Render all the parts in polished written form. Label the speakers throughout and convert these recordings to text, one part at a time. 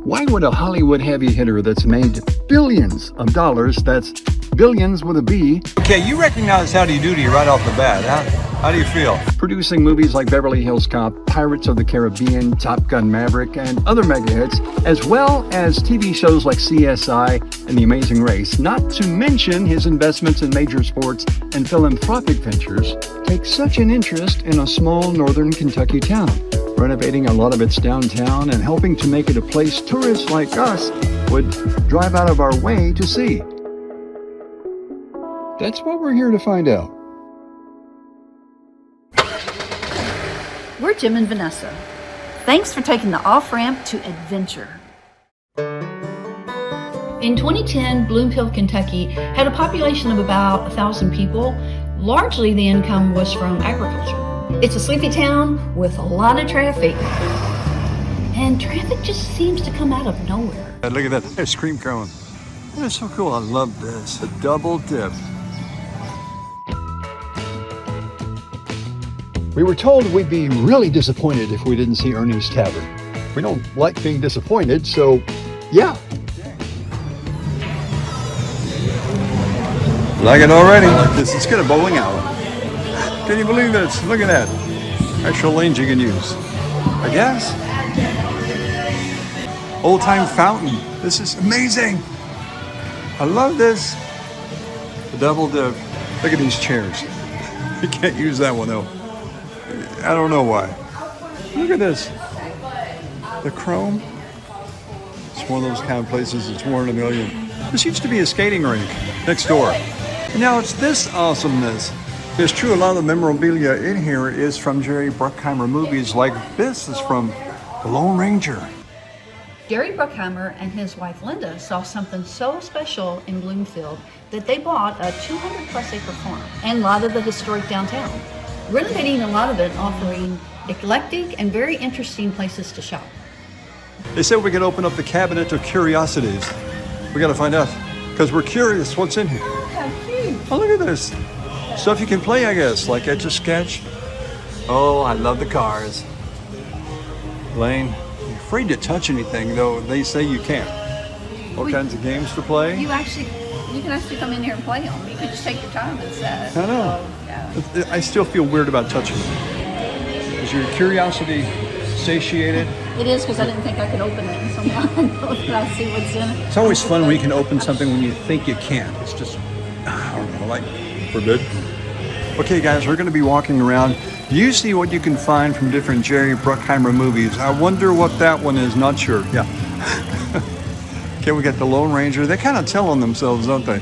Speaker 1: Why would a Hollywood heavy hitter that's made billions of dollars, that's billions with a B,
Speaker 2: okay, you recognize Howdy Doody right off the bat, huh? How do you feel?
Speaker 1: Producing movies like Beverly Hills Cop, Pirates of the Caribbean, Top Gun Maverick, and other mega hits, as well as TV shows like CSI and The Amazing Race, not to mention his investments in major sports and philanthropic ventures, take such an interest in a small northern Kentucky town, renovating a lot of its downtown and helping to make it a place tourists like us would drive out of our way to see. That's what we're here to find out.
Speaker 3: We're Jim and Vanessa. Thanks for taking the off-ramp to adventure. In 2010, Bloomfield, Kentucky had a population of about 1,000 people. Largely the income was from agriculture. It's a sleepy town with a lot of traffic. And traffic just seems to come out of nowhere.
Speaker 2: Look at that ice cream cone. That's so cool. I love this. A double dip.
Speaker 1: We were told we'd be really disappointed if we didn't see Ernie's Tavern. We don't like being disappointed, so yeah.
Speaker 2: Like it already? I like this. It's got a bowling alley. Can you believe this? Look at that. Actual lanes you can use. I guess. Old time fountain. This is amazing. I love this. The double dip. Look at these chairs. You can't use that one though. I don't know why. Look at this. The chrome. It's one of those kind of places that's more than $1 million. This used to be a skating rink next door. And now it's this awesomeness. It's true, a lot of the memorabilia in here is from Jerry Bruckheimer movies. Like this is from The Lone Ranger.
Speaker 3: Jerry Bruckheimer and his wife Linda saw something so special in Bloomfield that they bought a 200-plus acre farm and a lot of the historic downtown, renovating a lot of it, offering eclectic and very interesting places to shop.
Speaker 2: They said we could open up the cabinet of curiosities. We got to find out, because we're curious what's in here.
Speaker 3: How cute.
Speaker 2: Oh, look at this. Stuff you can play, I guess, like Etch-a-Sketch. Oh, I love the cars. Lane, you're afraid to touch anything, though they say you can't. All kinds of games to play.
Speaker 3: You can actually come in here and play them. You can just take your time and set.
Speaker 2: I know.
Speaker 3: So, yeah.
Speaker 2: I still feel weird about touching it. Is your curiosity satiated?
Speaker 3: It is, because I didn't think I could open it, so now I know that I see what's in it.
Speaker 2: It's always fun when you can open something when you think you can't. It's just, I don't know, like forbid. Okay, guys, we're going to be walking around. You see what you can find from different Jerry Bruckheimer movies. I wonder what that one is. Not sure. Yeah. Okay, we got the Lone Ranger. They kind of tell on themselves, don't they?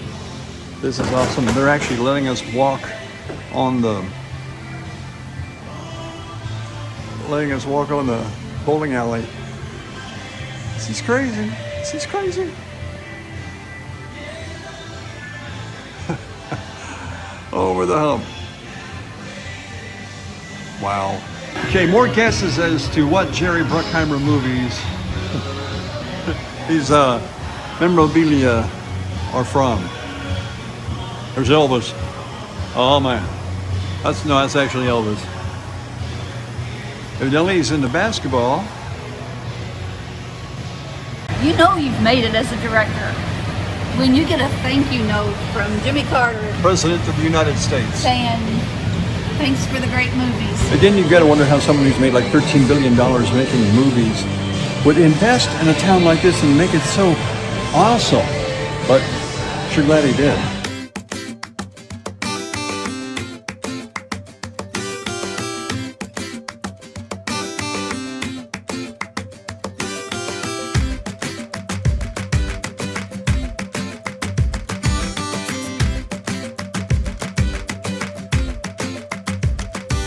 Speaker 2: This is awesome. They're actually letting us walk on the bowling alley. This is crazy. This is crazy. Over the hump. Wow. Okay, more guesses as to what Jerry Bruckheimer movies these memorabilia are from. There's Elvis. Oh man. That's actually Elvis. Evidently he's into basketball.
Speaker 3: You know you've made it as a director when you get a thank you note from Jimmy Carter,
Speaker 2: President of the United States,
Speaker 3: saying thanks for the great movies.
Speaker 2: And then you've got to wonder how someone who's made like $13 billion making movies would invest in a town like this and make it so awesome. But sure glad he did.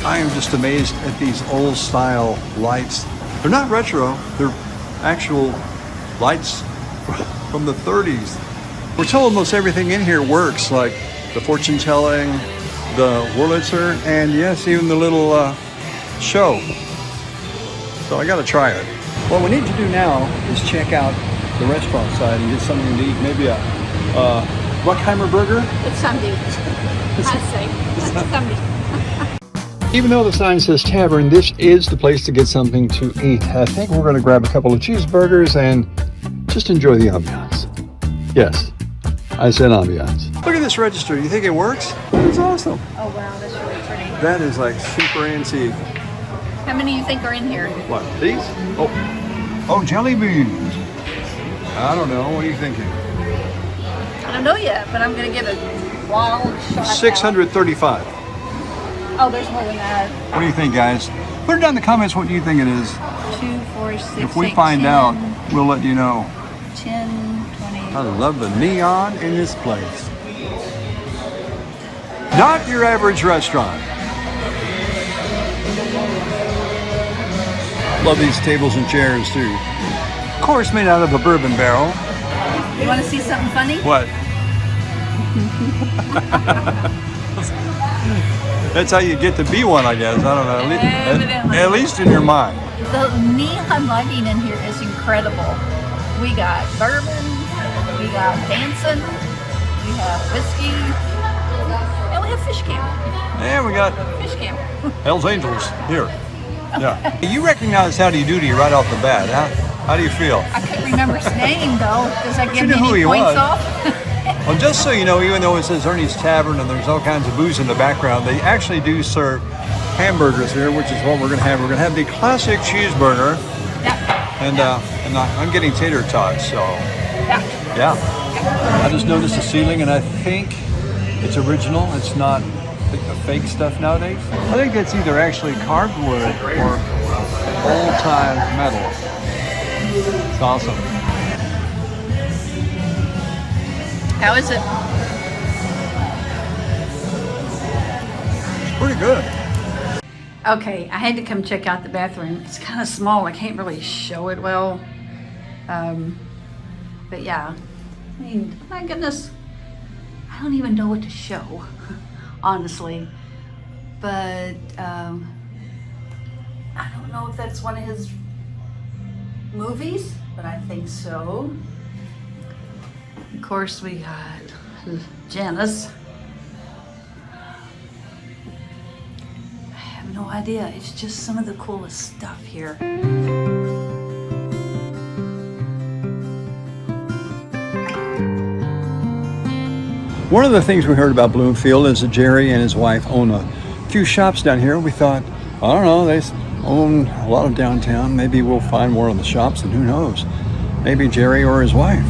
Speaker 2: I am just amazed at these old style lights. They're not retro, they're actual lights from the 30s. We're told most everything in here works, like the fortune telling, the Wurlitzer, and yes, even the little show. So I gotta try it. What we need to do now is check out the restaurant side and get something to eat, maybe a Bruckheimer burger.
Speaker 3: It's Sunday. I'd say. It's Sunday.
Speaker 1: Even though the sign says Tavern, this is the place to get something to eat. I think we're going to grab a couple of cheeseburgers and Just enjoy the ambiance. Yes, I said ambiance.
Speaker 2: Look at this register. You think it works? It's awesome.
Speaker 3: Oh wow, that's really pretty.
Speaker 2: That is like super antique.
Speaker 3: How many do you think are in here?
Speaker 2: What, these? Oh, jelly beans. I don't know. What are you thinking?
Speaker 3: I don't know yet, but I'm gonna give it a wild shot.
Speaker 2: 635.
Speaker 3: Oh, there's more than that.
Speaker 2: What do you think, guys? Put it down in the comments what you think it is.
Speaker 3: 2, 4, 6,
Speaker 2: If we
Speaker 3: 8,
Speaker 2: find
Speaker 3: 10,
Speaker 2: out, we'll let you know.
Speaker 3: 10, 20.
Speaker 2: I love the neon in this place. Not your average restaurant. Love these tables and chairs too. Of course, made out of a bourbon barrel.
Speaker 3: You want to see something funny?
Speaker 2: What? That's how you get to be one, I guess. I don't know.
Speaker 3: Evidently.
Speaker 2: At least in your mind.
Speaker 3: The neon lighting in here is incredible. We got bourbon, we got dancing, we have whiskey, and we have fish camp.
Speaker 2: And we got
Speaker 3: Fish camp.
Speaker 2: Hell's Angels here. Yeah. You recognize Howdy Doody right off the bat, huh? How do you feel?
Speaker 3: I couldn't remember his name though. Does that give
Speaker 2: You
Speaker 3: me
Speaker 2: knew who
Speaker 3: any
Speaker 2: he
Speaker 3: points
Speaker 2: was.
Speaker 3: off?
Speaker 2: Well, just so you know, even though it says Ernie's Tavern and there's all kinds of booze in the background, they actually do serve hamburgers here, which is what we're going to have. We're going to have the classic cheeseburger,
Speaker 3: Yeah.
Speaker 2: and I'm getting tater tots, so
Speaker 3: Yeah.
Speaker 2: yeah. I just noticed the ceiling, and I think it's original. It's not a fake stuff nowadays. I think that's either actually carved wood or old-time metal. It's awesome.
Speaker 3: How is it?
Speaker 2: It's pretty good.
Speaker 3: Okay, I had to come check out the bathroom. It's kind of small. I can't really show it well. But yeah, I mean, my goodness, I don't even know what to show, honestly. But I don't know if that's one of his movies, but I think so. Of course, we got Janice. I have no idea. It's just some of the coolest stuff here.
Speaker 2: One of the things we heard about Bloomfield is that Jerry and his wife own a few shops down here. We thought, I don't know, they own a lot of downtown. Maybe we'll find more of the shops, and who knows? Maybe Jerry or his wife.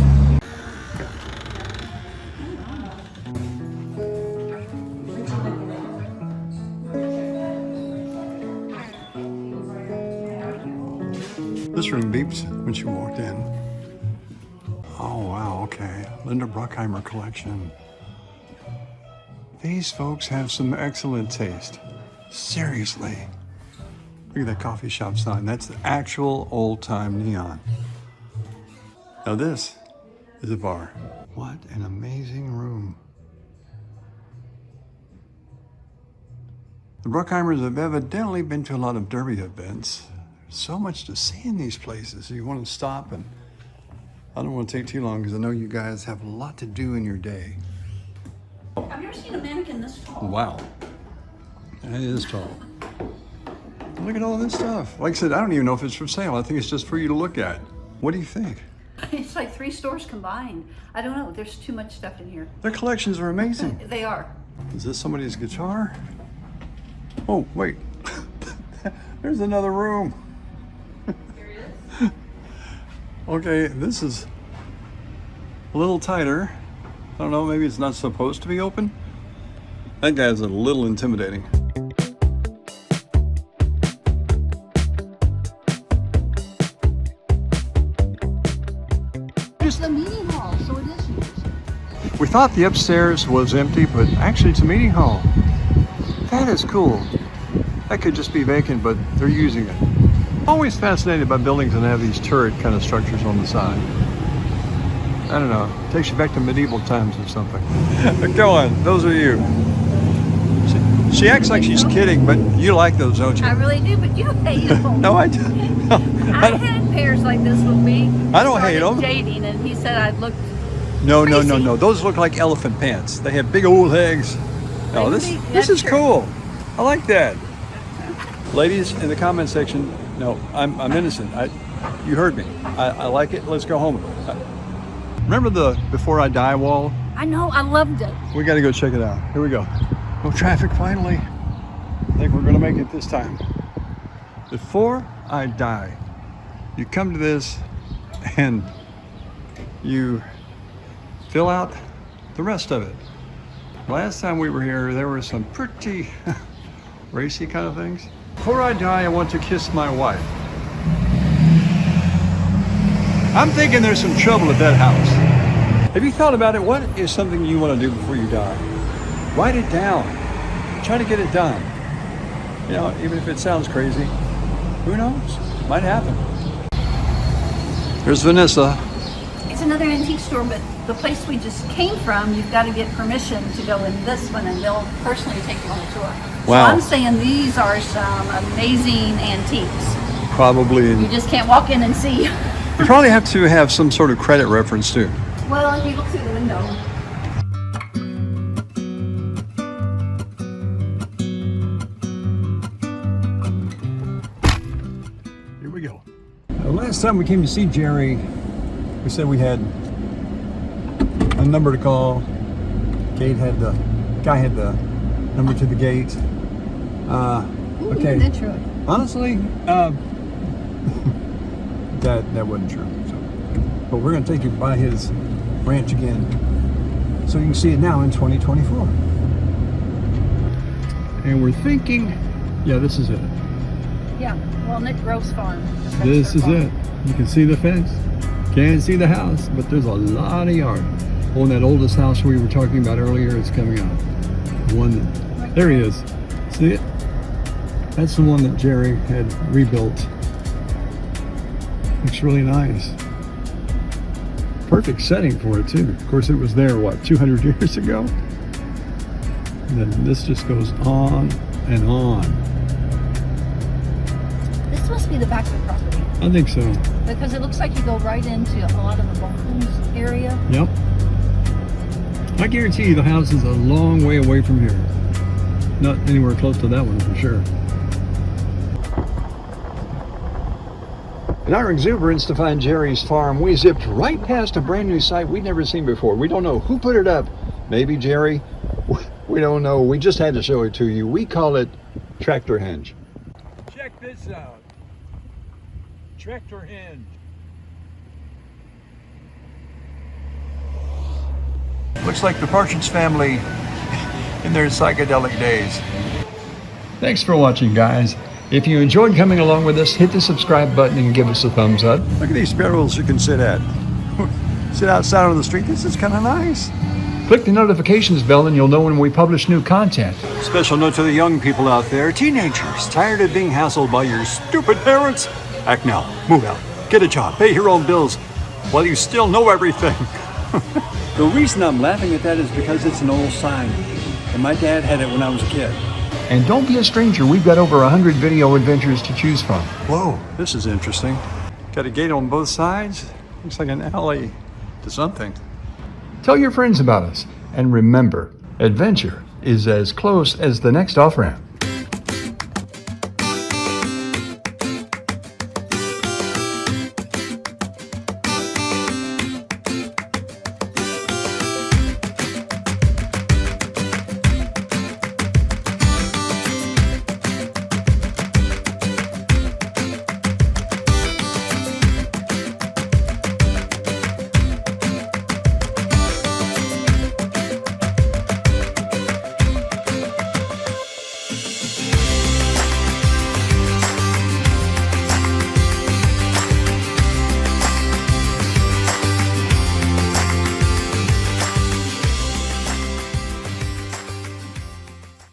Speaker 2: This room beeps when she walked in. Oh, wow, okay. Linda Bruckheimer collection. These folks have some excellent taste. Seriously. Look at that coffee shop sign. That's the actual old-time neon. Now this is a bar. What an amazing room. The Bruckheimers have evidently been to a lot of derby events. There's so much to see in these places. You want to stop, and I don't want to take too long because I know you guys have a lot to do in your day.
Speaker 3: I've never seen a mannequin this tall.
Speaker 2: Wow. That is tall. Look at all this stuff. Like I said, I don't even know if it's for sale. I think it's just for you to look at. What do you think?
Speaker 3: It's like 3 stores combined. I don't know. There's too much stuff in here.
Speaker 2: Their collections are amazing.
Speaker 3: They are.
Speaker 2: Is this somebody's guitar? Oh, wait. There's another room.
Speaker 3: Here it is.
Speaker 2: Okay, this is a little tighter. I don't know, maybe it's not supposed to be open. That guy's a little intimidating.
Speaker 3: There's the meeting hall, so it is used.
Speaker 2: We thought the upstairs was empty, but actually it's a meeting hall. That is cool. That could just be vacant, but they're using it. Always fascinated by buildings that have these turret kind of structures on the side. I don't know, takes you back to medieval times or something. Go on, those are you. She acts like she's kidding, but you like those, don't you?
Speaker 3: I really do, but you hate them.
Speaker 2: No, I don't.
Speaker 3: I had pairs like this with me.
Speaker 2: I don't hate them.
Speaker 3: Dating, and he said I looked.
Speaker 2: No.
Speaker 3: Crazy.
Speaker 2: Those look like elephant pants. They have big old legs. No, this
Speaker 3: That's
Speaker 2: is
Speaker 3: true.
Speaker 2: cool. I like that. Ladies in the comment section, no, I'm innocent. You heard me. I like it. Let's go home. Remember the Before I Die wall?
Speaker 3: I know, I loved it.
Speaker 2: We got to go check it out. Here we go. No traffic finally. I think we're going to make it this time. Before I Die. You come to this and you fill out the rest of it. Last time we were here, there were some pretty racy kind of things. Before I die, I want to kiss my wife. I'm thinking there's some trouble at that house. Have you thought about it? What is something you want to do before you die? Write it down. Try to get it done. You know, even if it sounds crazy, who knows? Might happen. Here's Vanessa.
Speaker 3: It's another antique store, but the place we just came from, you've got to get permission to go in this one, and they'll personally take you on a tour.
Speaker 2: Wow.
Speaker 3: So I'm saying these are some amazing antiques.
Speaker 2: Probably.
Speaker 3: You just can't walk in and see.
Speaker 2: You probably have to have some sort of credit reference too.
Speaker 3: Well, if you look through the window.
Speaker 2: Here we go. Last time we came to see Jerry, we said we had a number to call. Guy had the number to the gate. Okay.
Speaker 3: That's true.
Speaker 2: Honestly, that wasn't true. So, but we're going to take you by his ranch again, so you can see it now in 2024. And we're thinking, yeah, this is it.
Speaker 3: Yeah, well, Nick Grove's farm.
Speaker 2: This is it. You can see the fence. Can't see the house, but there's a lot of yard. Oh, and that oldest house we were talking about earlier is coming out. There he is. See it? That's the one that Jerry had rebuilt. Looks really nice. Perfect setting for it too. Of course, it was there, what, 200 years ago? And then this just goes on and on.
Speaker 3: This must be the back of the property,
Speaker 2: I think so.
Speaker 3: because it looks like you go right into a lot of the balloons area.
Speaker 2: Yep. I guarantee you the house is a long way away from here. Not anywhere close to that one for sure. In our exuberance to find Jerry's farm, we zipped right past a brand new site we'd never seen before. We don't know who put it up. Maybe Jerry. We don't know. We just had to show it to you. We call it Tractor Hinge. Check this out. Tractor Hinge. Looks like the Partridge Family in their psychedelic days. Thanks for watching, guys. If you enjoyed coming along with us, hit the subscribe button and give us a thumbs up. Look at these barrels you can sit at. Sit outside on the street. This is kind of nice. Click the notifications bell and you'll know when we publish new content. Special note to the young people out there. Teenagers, tired of being hassled by your stupid parents? Act now. Move out. Get a job. Pay your own bills while you still know everything. The reason I'm laughing at that is because it's an old sign. And my dad had it when I was a kid. And don't be a stranger. We've got over 100 video adventures to choose from. Whoa, this is interesting. Got a gate on both sides. Looks like an alley to something. Tell your friends about us. And remember, adventure is as close as the next off-ramp.